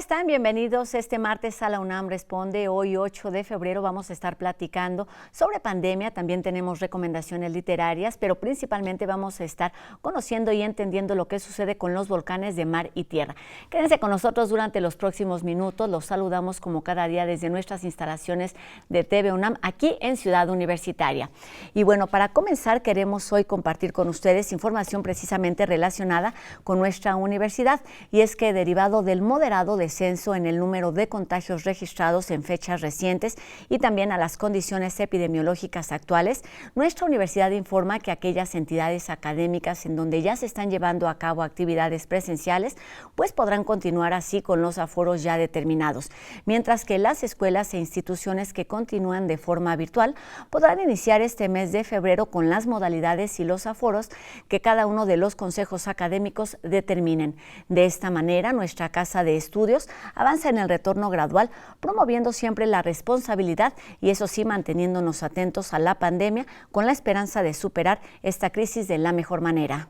están? Bienvenidos este martes a la UNAM Responde. Hoy, 8 de febrero, vamos a estar platicando sobre pandemia. También tenemos recomendaciones literarias, pero principalmente vamos a estar conociendo y entendiendo lo que sucede con los volcanes de mar y tierra. Quédense con nosotros durante los próximos minutos. Los saludamos como cada día desde nuestras instalaciones de TV UNAM, aquí en Ciudad Universitaria. Y bueno, para comenzar, queremos hoy compartir con ustedes información precisamente relacionada con nuestra universidad. Y es que, derivado del moderado descenso en el número de contagios registrados en fechas recientes y también a las condiciones epidemiológicas actuales, nuestra universidad informa que aquellas entidades académicas en donde ya se están llevando a cabo actividades presenciales, pues podrán continuar así con los aforos ya determinados, mientras que las escuelas e instituciones que continúan de forma virtual podrán iniciar este mes de febrero con las modalidades y los aforos que cada uno de los consejos académicos determinen. De esta manera, nuestra casa de estudios avanza en el retorno gradual, promoviendo siempre la responsabilidad y eso sí, manteniéndonos atentos a la pandemia con la esperanza de superar esta crisis de la mejor manera.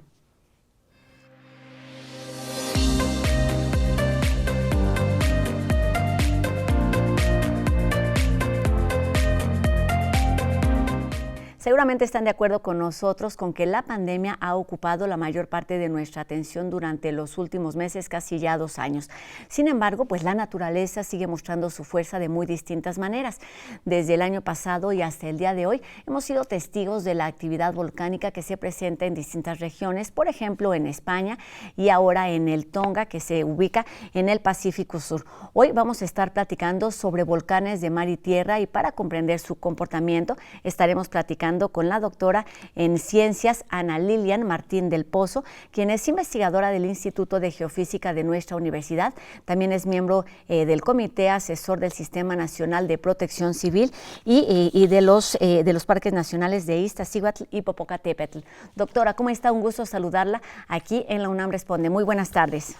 Seguramente están de acuerdo con nosotros con que la pandemia ha ocupado la mayor parte de nuestra atención durante los últimos meses, casi ya 2 años. Sin embargo, pues la naturaleza sigue mostrando su fuerza de muy distintas maneras. Desde el año pasado y hasta el día de hoy hemos sido testigos de la actividad volcánica que se presenta en distintas regiones, por ejemplo en España y ahora en el Tonga, que se ubica en el Pacífico Sur. Hoy vamos a estar platicando sobre volcanes de mar y tierra y para comprender su comportamiento estaremos platicando con la doctora en ciencias Ana Lilian Martín del Pozo, quien es investigadora del Instituto de Geofísica de nuestra universidad. También es miembro del Comité Asesor del Sistema Nacional de Protección Civil y de los Parques Nacionales de Iztaccíhuatl y Popocatépetl. Doctora, ¿cómo está? Un gusto saludarla aquí en la UNAM Responde. Muy buenas tardes.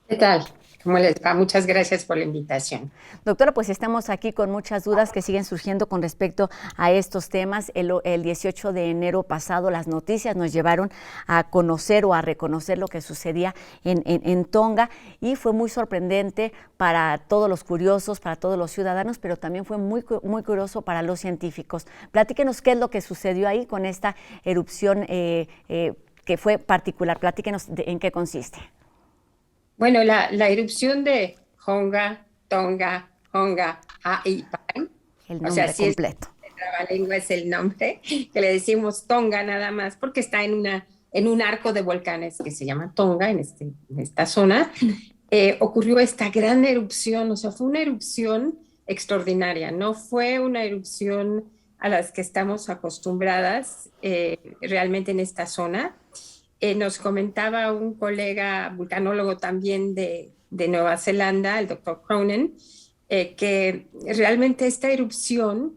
¿Qué tal? ¿Cómo les va? Muchas gracias por la invitación. Doctora, pues estamos aquí con muchas dudas que siguen surgiendo con respecto a estos temas. El 18 de enero pasado las noticias nos llevaron a conocer o a reconocer lo que sucedía en Tonga y fue muy sorprendente para todos los curiosos, para todos los ciudadanos, pero también fue muy curioso para los científicos. Platíquenos qué es lo que sucedió ahí con esta erupción que fue particular. Platíquenos en qué consiste. Bueno, la erupción de Tonga, Ha'apai, El nombre o sea, si completo. es el trabalengua es el nombre, que le decimos Tonga nada más, porque está en un arco de volcanes que se llama Tonga, en esta zona, ocurrió esta gran erupción, o sea, fue una erupción extraordinaria, no fue una erupción a las que estamos acostumbradas realmente en esta zona. Nos comentaba un colega vulcanólogo también de Nueva Zelanda, el doctor Cronin, que realmente esta erupción,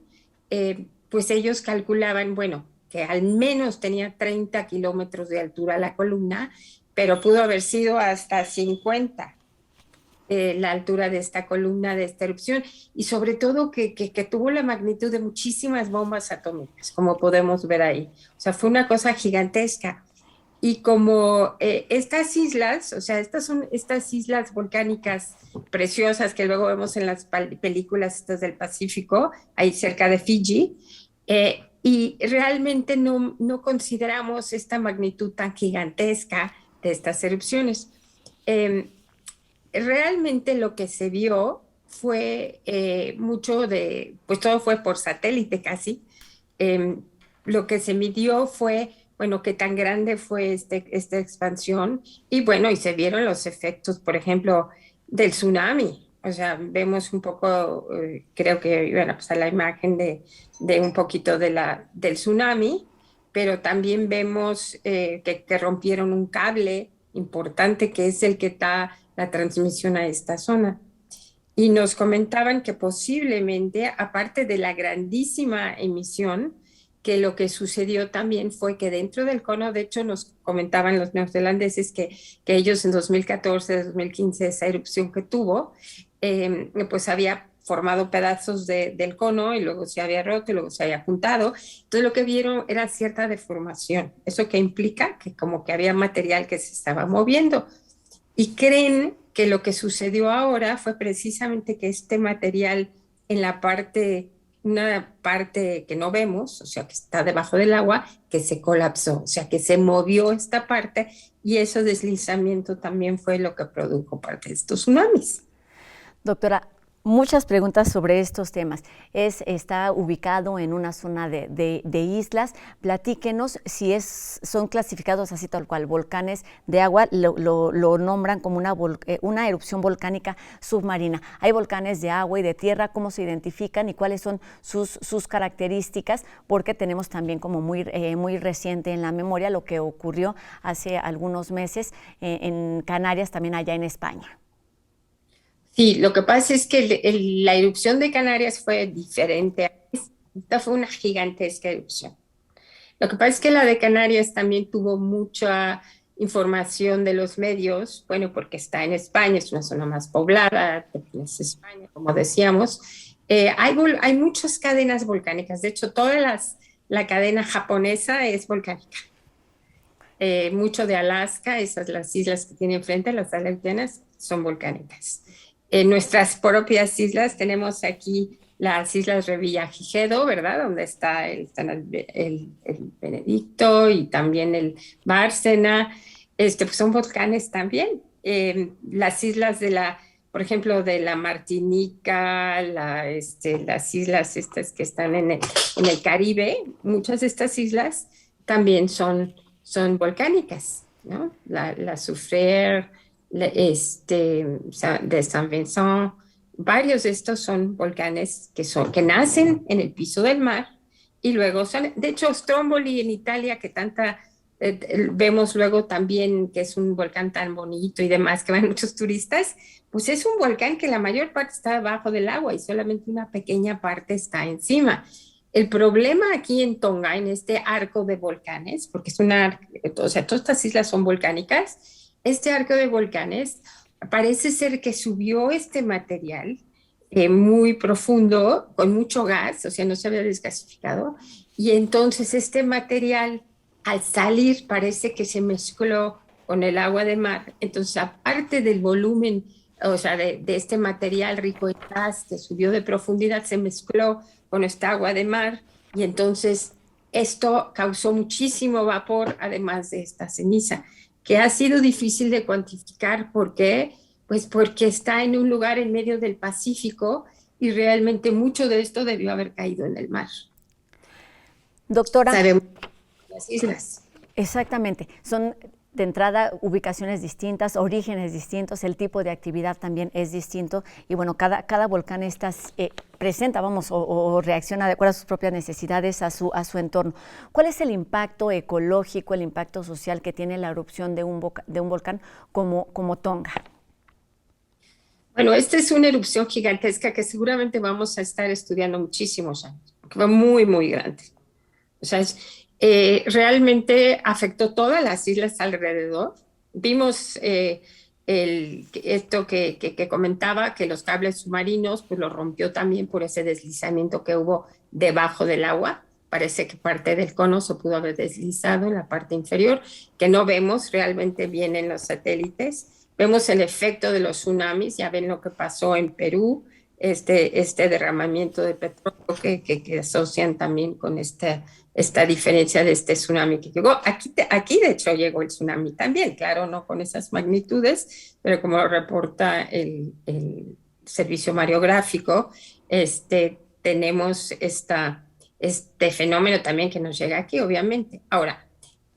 pues ellos calculaban, bueno, que al menos tenía 30 kilómetros de altura la columna, pero pudo haber sido hasta 50 la altura de esta columna, de esta erupción, y sobre todo que tuvo la magnitud de muchísimas bombas atómicas, como podemos ver ahí. O sea, fue una cosa gigantesca. Y como estas islas, o sea, estas son estas islas volcánicas preciosas que luego vemos en las películas estas del Pacífico, ahí cerca de Fiji, y realmente no consideramos esta magnitud tan gigantesca de estas erupciones. Realmente lo que se vio fue mucho pues todo fue por satélite casi. Lo que se midió fue bueno, qué tan grande fue esta expansión y bueno, y se vieron los efectos, por ejemplo, del tsunami. O sea, vemos un poco, creo que, bueno, pues a la imagen de un poquito del tsunami, pero también vemos que rompieron un cable importante que es el que da la transmisión a esta zona. Y nos comentaban que posiblemente, aparte de la grandísima emisión, que lo que sucedió también fue que dentro del cono, de hecho nos comentaban los neozelandeses que ellos en 2014, 2015, esa erupción que tuvo, pues había formado pedazos del cono y luego se había roto y luego se había juntado. Entonces lo que vieron era cierta deformación. ¿Eso que implica? Que como que había material que se estaba moviendo. Y creen que lo que sucedió ahora fue precisamente que este material en la parte, una parte que no vemos, o sea, que está debajo del agua, que se colapsó, o sea, que se movió esta parte y ese deslizamiento también fue lo que produjo parte de estos tsunamis. Doctora, muchas preguntas sobre estos temas. Está ubicado en una zona de islas. Platíquenos si son clasificados así tal cual, volcanes de agua, lo nombran como una erupción volcánica submarina. Hay volcanes de agua y de tierra, ¿cómo se identifican y cuáles son sus características? Porque tenemos también como muy reciente en la memoria lo que ocurrió hace algunos meses en Canarias, también allá en España. Sí, lo que pasa es que la erupción de Canarias fue diferente. Esta fue una gigantesca erupción. Lo que pasa es que la de Canarias también tuvo mucha información de los medios, bueno, porque está en España, es una zona más poblada, es España, como decíamos. Hay muchas cadenas volcánicas, de hecho, la cadena japonesa es volcánica. Mucho de Alaska, las islas que tienen frente, las Aleutianas, son volcánicas. En nuestras propias islas tenemos aquí las islas Revillagigedo, ¿verdad? Donde están el Benedicto y también el Bárcena. Pues son volcanes también. Las islas por ejemplo, de la Martinica, las islas estas que están en el Caribe, muchas de estas islas también son volcánicas, ¿no? La Soufrière, de San Vincent, varios de estos son volcanes que nacen en el piso del mar y luego son, de hecho, Stromboli en Italia, que vemos luego también que es un volcán tan bonito y demás, que van muchos turistas, pues es un volcán que la mayor parte está debajo del agua y solamente una pequeña parte está encima. El problema aquí en Tonga, en este arco de volcanes, porque o sea, todas estas islas son volcánicas, este arco de volcanes parece ser que subió este material muy profundo, con mucho gas, o sea, no se había desgasificado, y entonces este material al salir parece que se mezcló con el agua de mar, entonces aparte del volumen, o sea, de este material rico en gas que subió de profundidad, se mezcló con esta agua de mar y entonces esto causó muchísimo vapor, además de esta ceniza, que ha sido difícil de cuantificar. ¿Por qué? Pues porque está en un lugar en medio del Pacífico y realmente mucho de esto debió haber caído en el mar. Doctora, Sabemos las islas. exactamente, son de entrada ubicaciones distintas, orígenes distintos, el tipo de actividad también es distinto y bueno, cada volcán presenta, o reacciona de acuerdo a sus propias necesidades, a su entorno. ¿Cuál es el impacto ecológico, el impacto social que tiene la erupción de un volcán como Tonga? Bueno, esta es una erupción gigantesca que seguramente vamos a estar estudiando muchísimos años, porque fue muy, muy grande. O sea, realmente afectó todas las islas alrededor. Vimos esto que comentaba, que los cables submarinos, pues lo rompió también por ese deslizamiento que hubo debajo del agua. Parece que parte del cono se pudo haber deslizado en la parte inferior, que no vemos realmente bien en los satélites. Vemos el efecto de los tsunamis, ya ven lo que pasó en Perú, este derramamiento de petróleo que asocian también con esta diferencia de este tsunami que llegó. Aquí de hecho llegó el tsunami también, claro, no con esas magnitudes, pero como reporta el servicio mareográfico, tenemos este fenómeno también que nos llega aquí, obviamente. Ahora,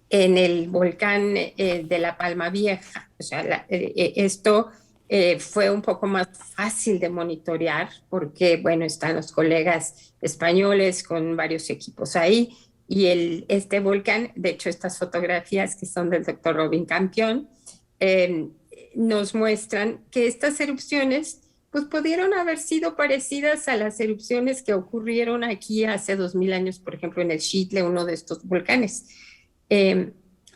en el volcán de la Palma Vieja, o sea, esto fue un poco más fácil de monitorear porque, bueno, están los colegas españoles con varios equipos ahí y este volcán, de hecho, estas fotografías que son del doctor Robin Campion, nos muestran que estas erupciones pues pudieron haber sido parecidas a las erupciones que ocurrieron aquí hace 2000 años, por ejemplo, en el Xitle, uno de estos volcanes.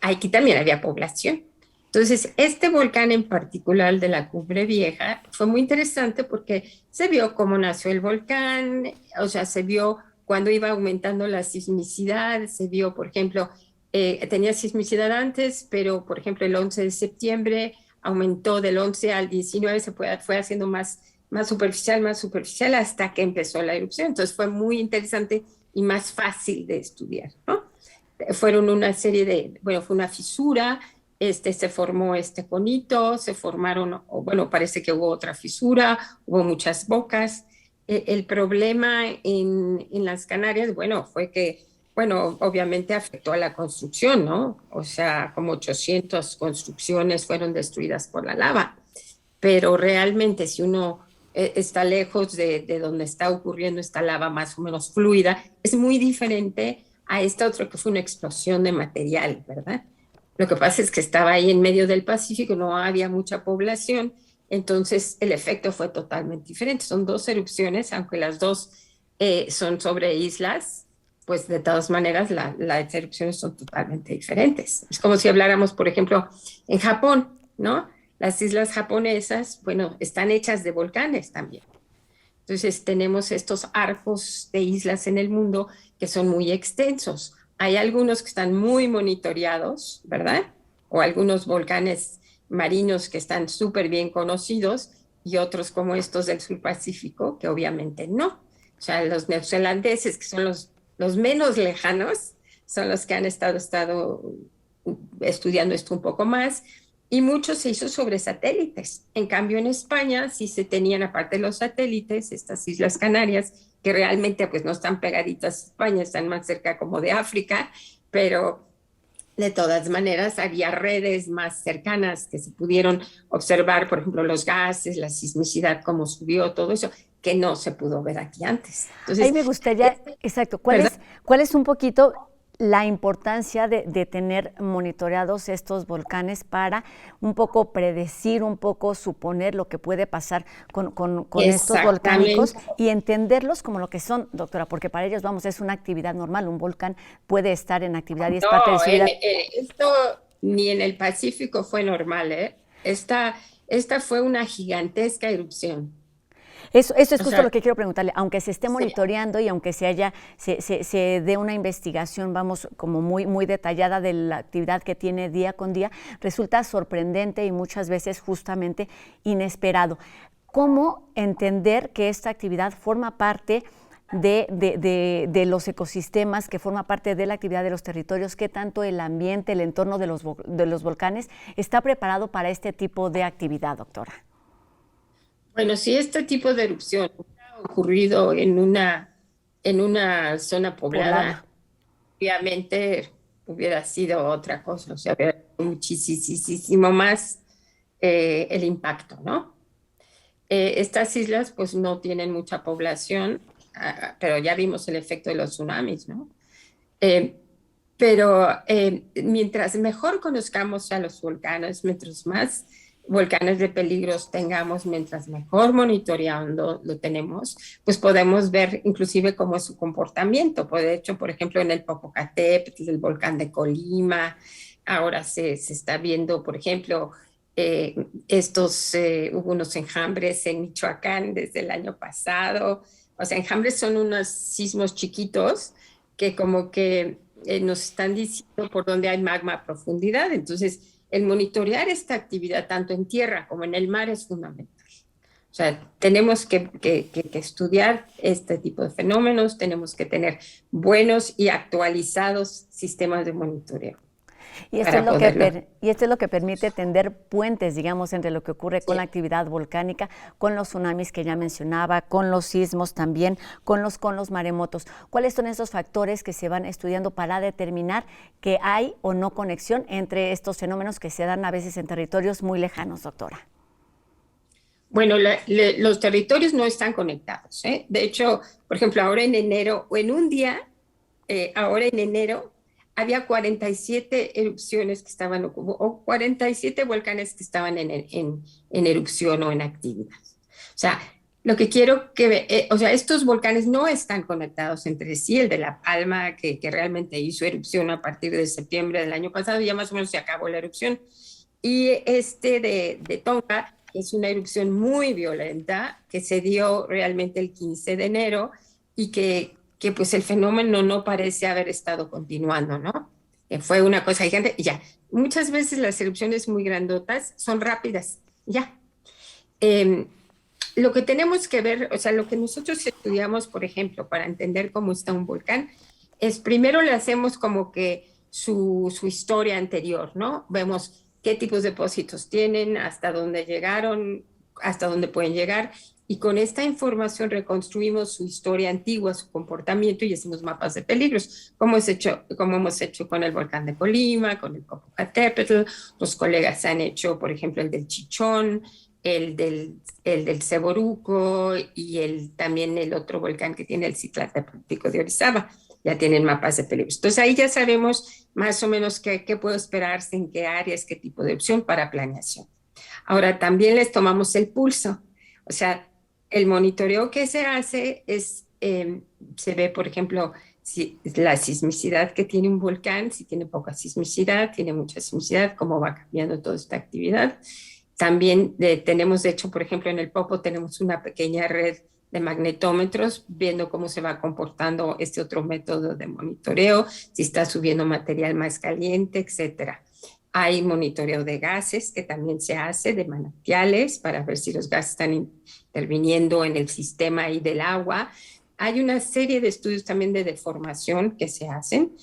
Aquí también había población. Entonces, este volcán en particular de la Cumbre Vieja fue muy interesante porque se vio cómo nació el volcán, o sea, se vio cuando iba aumentando la sismicidad, se vio, por ejemplo, tenía sismicidad antes, pero, por ejemplo, el 11 de septiembre aumentó del 11 al 19, fue haciendo más superficial, hasta que empezó la erupción. Entonces fue muy interesante y más fácil de estudiar, ¿no? Fueron una serie bueno, fue una fisura, se formó este conito, se formaron, bueno, parece que hubo otra fisura, hubo muchas bocas. El problema en las Canarias, bueno, fue que, bueno, obviamente afectó a la construcción, ¿no? O sea, como 800 construcciones fueron destruidas por la lava. Pero realmente si uno está lejos de donde está ocurriendo esta lava más o menos fluida, es muy diferente a esta otra que fue una explosión de material, ¿verdad? Lo que pasa es que estaba ahí en medio del Pacífico, no había mucha población, entonces el efecto fue totalmente diferente. Son dos erupciones, aunque las dos son sobre islas, pues de todas maneras las erupciones son totalmente diferentes. Es como si habláramos, por ejemplo, en Japón, ¿no? Las islas japonesas, bueno, están hechas de volcanes también. Entonces tenemos estos arcos de islas en el mundo que son muy extensos. Hay algunos que están muy monitoreados, ¿verdad? O algunos volcanes marinos que están súper bien conocidos y otros como estos del sur Pacífico, que obviamente no. O sea, los neozelandeses, que son los menos lejanos, son los que han estado estudiando esto un poco más, y mucho se hizo sobre satélites. En cambio, en España sí se tenían, aparte de los satélites, estas Islas Canarias, que realmente pues no están pegaditas a España, están más cerca como de África, pero de todas maneras había redes más cercanas que se pudieron observar, por ejemplo, los gases, la sismicidad, cómo subió, todo eso, que no se pudo ver aquí antes. Ahí Entonces, me gustaría, exacto, ¿cuál es un poquito la importancia de tener monitoreados estos volcanes para un poco predecir, un poco suponer lo que puede pasar con estos volcánicos y entenderlos como lo que son, doctora? Porque para ellos, vamos, es una actividad normal, un volcán puede estar en actividad y es parte de su vida. Esto ni en el Pacífico fue normal, ¿eh? Esta fue una gigantesca erupción. Eso es justo lo que quiero preguntarle. Aunque se esté monitoreando y aunque se dé una investigación, vamos, como muy detallada de la actividad que tiene día con día, resulta sorprendente y muchas veces justamente inesperado. ¿Cómo entender que esta actividad forma parte de los ecosistemas, que forma parte de la actividad de los territorios? ¿Qué tanto el ambiente, el entorno de los volcanes está preparado para este tipo de actividad, doctora? Bueno, si este tipo de erupción hubiera ocurrido en una zona poblada, obviamente hubiera sido otra cosa, o sea, hubiera muchísimo más el impacto, ¿no? Estas islas pues no tienen mucha población, pero ya vimos el efecto de los tsunamis, ¿no? Eh, pero mientras mejor conozcamos a los volcanes, mientras más volcanes de peligros tengamos, mientras mejor monitoreando lo tenemos, pues podemos ver inclusive cómo es su comportamiento. De hecho, por ejemplo, en el Popocatépetl, el volcán de Colima, ahora se está viendo, por ejemplo, hubo unos enjambres en Michoacán desde el año pasado. O sea, enjambres son unos sismos chiquitos que como que nos están diciendo por dónde hay magma a profundidad. Entonces, el monitorear esta actividad tanto en tierra como en el mar es fundamental. O sea, tenemos que estudiar este tipo de fenómenos, tenemos que tener buenos y actualizados sistemas de monitoreo. Y esto es lo que permite tender puentes, digamos, entre lo que ocurre con la actividad volcánica, con los tsunamis que ya mencionaba, con los sismos también, con los maremotos. ¿Cuáles son esos factores que se van estudiando para determinar que hay o no conexión entre estos fenómenos que se dan a veces en territorios muy lejanos, doctora? Bueno, los territorios no están conectados, ¿eh? De hecho, por ejemplo, ahora en enero, o en un día, ahora en enero, había 47 erupciones que estaban, o 47 volcanes que estaban en erupción o en actividad. O sea, lo que quiero o sea, estos volcanes no están conectados entre sí. El de La Palma, que realmente hizo erupción a partir de septiembre del año pasado, ya más o menos se acabó la erupción. Y este de Tonga, que es una erupción muy violenta, que se dio realmente el 15 de enero y que pues el fenómeno no parece haber estado continuando, ¿no? Fue una cosa gigante y ya. Muchas veces las erupciones muy grandotas son rápidas, ya. Eh, lo que tenemos que ver, o sea, lo que nosotros estudiamos, por ejemplo, para entender cómo está un volcán, es primero le hacemos como que su historia anterior, ¿no? Vemos qué tipos de depósitos tienen, hasta dónde llegaron, hasta dónde pueden llegar, y con esta información reconstruimos su historia antigua, su comportamiento y hacemos mapas de peligros, como hemos hecho con el volcán de Colima, con el Popocatépetl, los colegas han hecho, por ejemplo, el del Chichón, el del Ceboruco y también el otro volcán que tiene el Citlaltépetl de Orizaba. Ya tienen mapas de peligros. Entonces ahí ya sabemos más o menos qué puede esperarse, en qué áreas, qué tipo de opción para planeación. Ahora también les tomamos el pulso. O sea, el monitoreo que se hace se ve, por ejemplo, si, la sismicidad que tiene un volcán, si tiene poca sismicidad, tiene mucha sismicidad, cómo va cambiando toda esta actividad. También tenemos, de hecho, por ejemplo, en el Popo tenemos una pequeña red de magnetómetros, viendo cómo se va comportando este otro método de monitoreo, si está subiendo material más caliente, etcétera. Hay monitoreo de gases que también se hace, de manantiales, para ver si los gases están interviniendo en el sistema ahí del agua. Hay una serie de estudios también de deformación que se hacen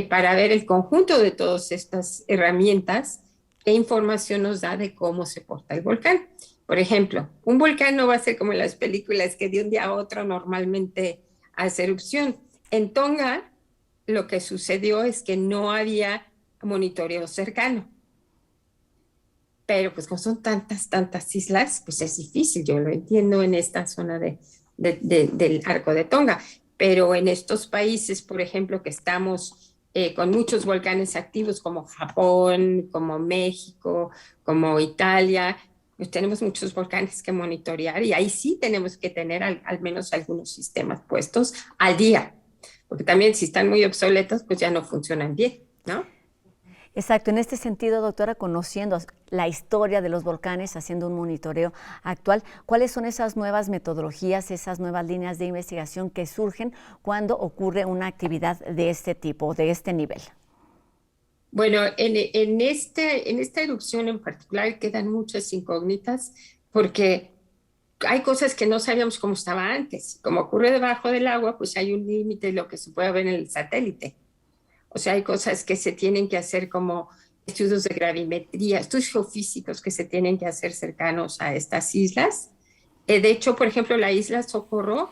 para ver el conjunto de todas estas herramientas, qué información nos da de cómo se porta el volcán. Por ejemplo, un volcán no va a ser como en las películas que de un día a otro normalmente hace erupción. En Tonga, lo que sucedió es que no había monitoreo cercano. Pero pues como son tantas islas, pues es difícil, yo lo entiendo en esta zona del arco de Tonga, pero en estos países, por ejemplo, que estamos con muchos volcanes activos como Japón, como México, como Italia, pues tenemos muchos volcanes que monitorear y ahí sí tenemos que tener al menos algunos sistemas puestos al día, porque también si están muy obsoletos, pues ya no funcionan bien, ¿no? Exacto, en este sentido, doctora, conociendo la historia de los volcanes, haciendo un monitoreo actual, ¿cuáles son esas nuevas metodologías, esas nuevas líneas de investigación que surgen cuando ocurre una actividad de este tipo, de este nivel? Bueno, en esta erupción en particular quedan muchas incógnitas porque hay cosas que no sabíamos cómo estaba antes. Como ocurre debajo del agua, pues hay un límite de lo que se puede ver en el satélite. O sea, hay cosas que se tienen que hacer como estudios de gravimetría, estudios geofísicos que se tienen que hacer cercanos a estas islas. De hecho, por ejemplo, la isla Socorro,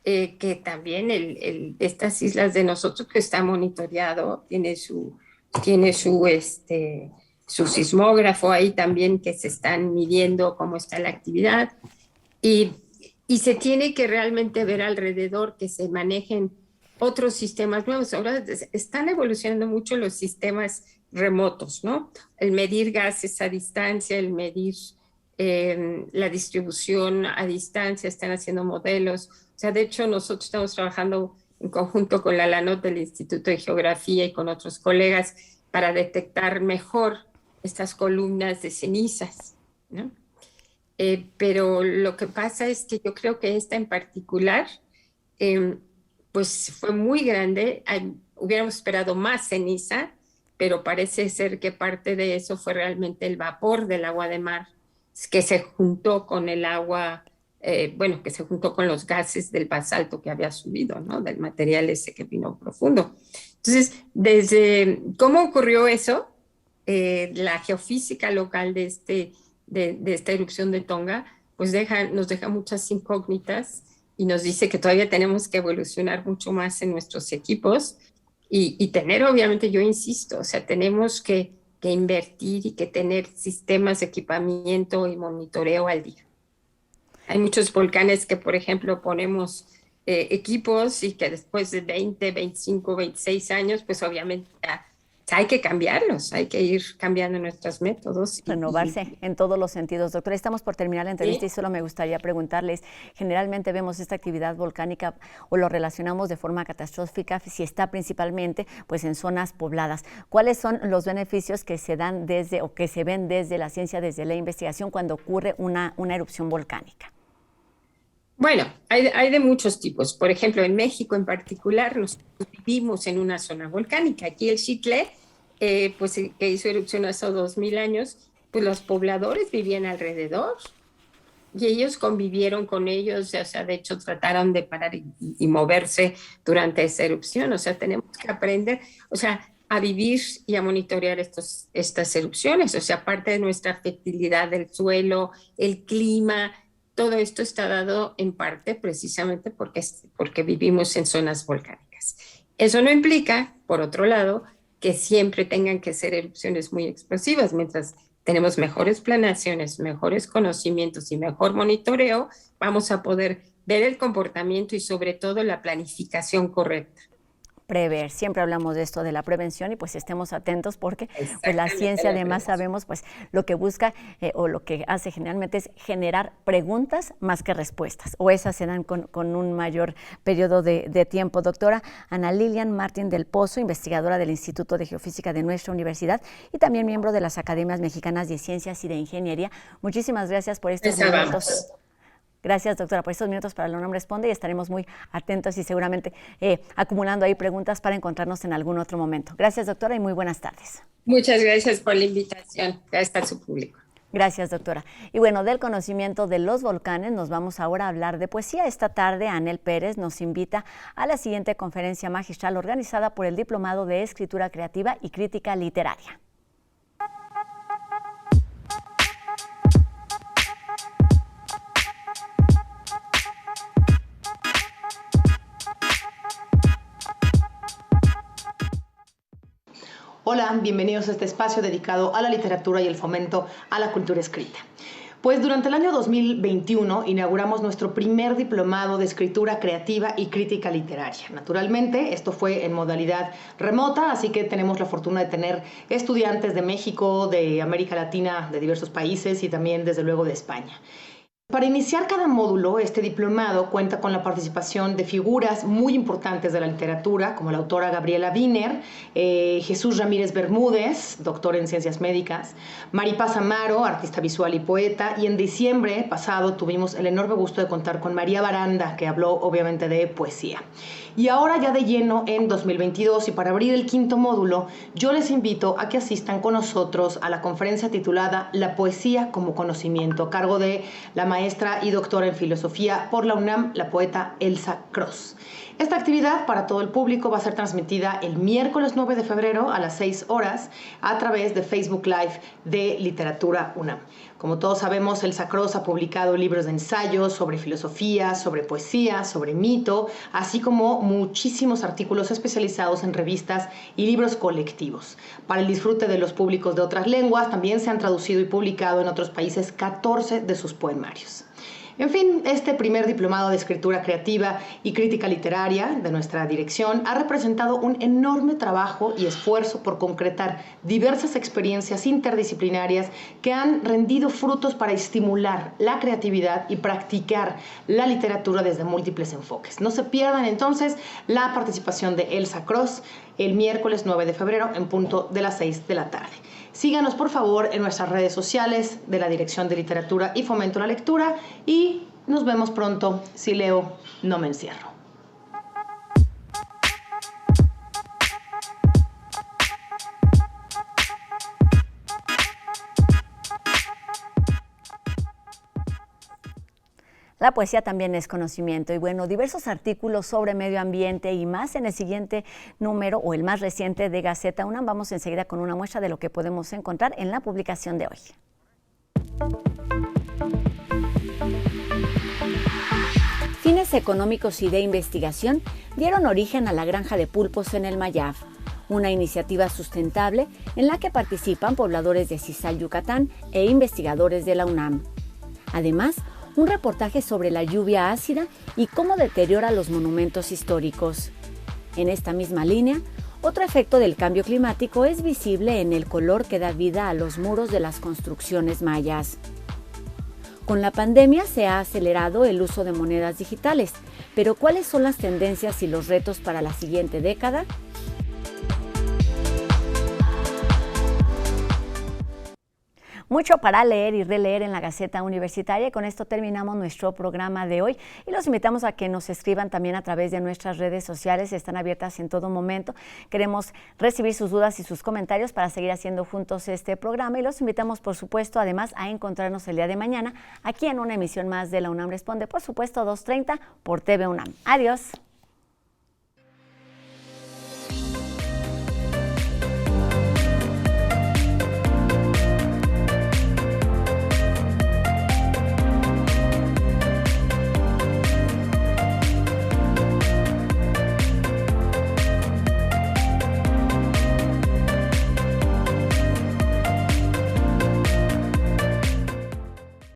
que también estas islas de nosotros que está monitoreado, tiene su sismógrafo ahí también que se están midiendo cómo está la actividad y, y se tiene que realmente ver alrededor que se manejen otros sistemas nuevos. Ahora están evolucionando mucho los sistemas remotos, ¿no? El medir gases a distancia, el medir la distribución a distancia, están haciendo modelos. O sea, de hecho, nosotros estamos trabajando en conjunto con la LANOT del Instituto de Geografía y con otros colegas para detectar mejor estas columnas de cenizas, ¿no? Pero lo que pasa es que yo creo que esta en particular, eh, pues fue muy grande. Hubiéramos esperado más ceniza, pero parece ser que parte de eso fue realmente el vapor del agua de mar que se juntó con el agua, bueno, que se juntó con los gases del basalto que había subido, ¿no? Del material ese que vino profundo. Entonces, desde cómo ocurrió eso, la geofísica local de esta erupción de Tonga, pues nos deja muchas incógnitas y nos dice que todavía tenemos que evolucionar mucho más en nuestros equipos y tener, obviamente, yo insisto, o sea, tenemos que invertir y que tener sistemas de equipamiento y monitoreo al día. Hay muchos volcanes que, por ejemplo, ponemos equipos y que después de 20, 25, 26 años, pues obviamente ya, hay que cambiarlos, hay que ir cambiando nuestros métodos. Renovarse en todos los sentidos. Doctora, estamos por terminar la entrevista y solo me gustaría preguntarles, generalmente vemos esta actividad volcánica o lo relacionamos de forma catastrófica si está principalmente pues en zonas pobladas. ¿Cuáles son los beneficios que se dan desde o que se ven desde la ciencia, desde la investigación cuando ocurre una erupción volcánica? Bueno, hay de muchos tipos. Por ejemplo, en México en particular, nosotros vivimos en una zona volcánica. Aquí el Xitle pues que hizo erupción hace 2000 años, pues los pobladores vivían alrededor y ellos convivieron con ellos, o sea, de hecho trataron de parar y moverse durante esa erupción, o sea, tenemos que aprender, o sea, a vivir y a monitorear estas erupciones, o sea, parte de nuestra fertilidad del suelo, el clima, todo esto está dado en parte precisamente porque vivimos en zonas volcánicas. Eso no implica, por otro lado, que siempre tengan que ser erupciones muy explosivas, mientras tenemos mejores planeaciones, mejores conocimientos y mejor monitoreo, vamos a poder ver el comportamiento y sobre todo la planificación correcta. Prever, siempre hablamos de esto de la prevención y pues estemos atentos porque pues la ciencia además sabemos pues lo que busca o lo que hace generalmente es generar preguntas más que respuestas, o esas se dan con un mayor periodo de tiempo. Doctora Ana Lilian Martín del Pozo, investigadora del Instituto de Geofísica de nuestra universidad y también miembro de las Academias Mexicanas de Ciencias y de Ingeniería, muchísimas gracias por estos minutos. Gracias, doctora, por estos minutos para La UNAM Responde y estaremos muy atentos y seguramente acumulando ahí preguntas para encontrarnos en algún otro momento. Gracias, doctora, y muy buenas tardes. Muchas gracias por la invitación. Ya está su público. Gracias, doctora. Y bueno, del conocimiento de los volcanes nos vamos ahora a hablar de poesía. Esta tarde, Anel Pérez nos invita a la siguiente conferencia magistral organizada por el Diplomado de Escritura Creativa y Crítica Literaria. Hola, bienvenidos a este espacio dedicado a la literatura y el fomento a la cultura escrita. Pues durante el año 2021 inauguramos nuestro primer diplomado de escritura creativa y crítica literaria. Naturalmente, esto fue en modalidad remota, así que tenemos la fortuna de tener estudiantes de México, de América Latina, de diversos países y también, desde luego, de España. Para iniciar cada módulo, este diplomado cuenta con la participación de figuras muy importantes de la literatura, como la autora Gabriela Wiener, Jesús Ramírez Bermúdez, doctor en Ciencias Médicas, Maripaz Amaro, artista visual y poeta, y en diciembre pasado tuvimos el enorme gusto de contar con María Baranda, que habló obviamente de poesía. Y ahora ya de lleno en 2022, y para abrir el quinto módulo, yo les invito a que asistan con nosotros a la conferencia titulada La poesía como conocimiento, a cargo de la maestra y doctora en filosofía por la UNAM, la poeta Elsa Cross. Esta actividad para todo el público va a ser transmitida el miércoles 9 de febrero a las 6 horas a través de Facebook Live de Literatura UNAM. Como todos sabemos, Elsa Cross ha publicado libros de ensayos sobre filosofía, sobre poesía, sobre mito, así como muchísimos artículos especializados en revistas y libros colectivos. Para el disfrute de los públicos de otras lenguas, también se han traducido y publicado en otros países 14 de sus poemarios. En fin, este primer diplomado de escritura creativa y crítica literaria de nuestra dirección ha representado un enorme trabajo y esfuerzo por concretar diversas experiencias interdisciplinarias que han rendido frutos para estimular la creatividad y practicar la literatura desde múltiples enfoques. No se pierdan entonces la participación de Elsa Cross el miércoles 9 de febrero en punto de las 6 de la tarde. Síganos, por favor, en nuestras redes sociales de la Dirección de Literatura y Fomento a la Lectura y nos vemos pronto. Si leo, no me encierro. La poesía también es conocimiento y bueno, diversos artículos sobre medio ambiente y más en el siguiente número o el más reciente de Gaceta UNAM. Vamos enseguida con una muestra de lo que podemos encontrar en la publicación de hoy. Fines económicos y de investigación dieron origen a la granja de pulpos en el Mayab, una iniciativa sustentable en la que participan pobladores de Cisal, Yucatán e investigadores de la UNAM. Además, un reportaje sobre la lluvia ácida y cómo deteriora los monumentos históricos. En esta misma línea, otro efecto del cambio climático es visible en el color que da vida a los muros de las construcciones mayas. Con la pandemia se ha acelerado el uso de monedas digitales, pero ¿cuáles son las tendencias y los retos para la siguiente década? Mucho para leer y releer en la Gaceta Universitaria. Y con esto terminamos nuestro programa de hoy y los invitamos a que nos escriban también a través de nuestras redes sociales. Están abiertas en todo momento. Queremos recibir sus dudas y sus comentarios para seguir haciendo juntos este programa y los invitamos, por supuesto, además a encontrarnos el día de mañana aquí en una emisión más de La UNAM Responde, por supuesto, 2:30 por TV UNAM. Adiós.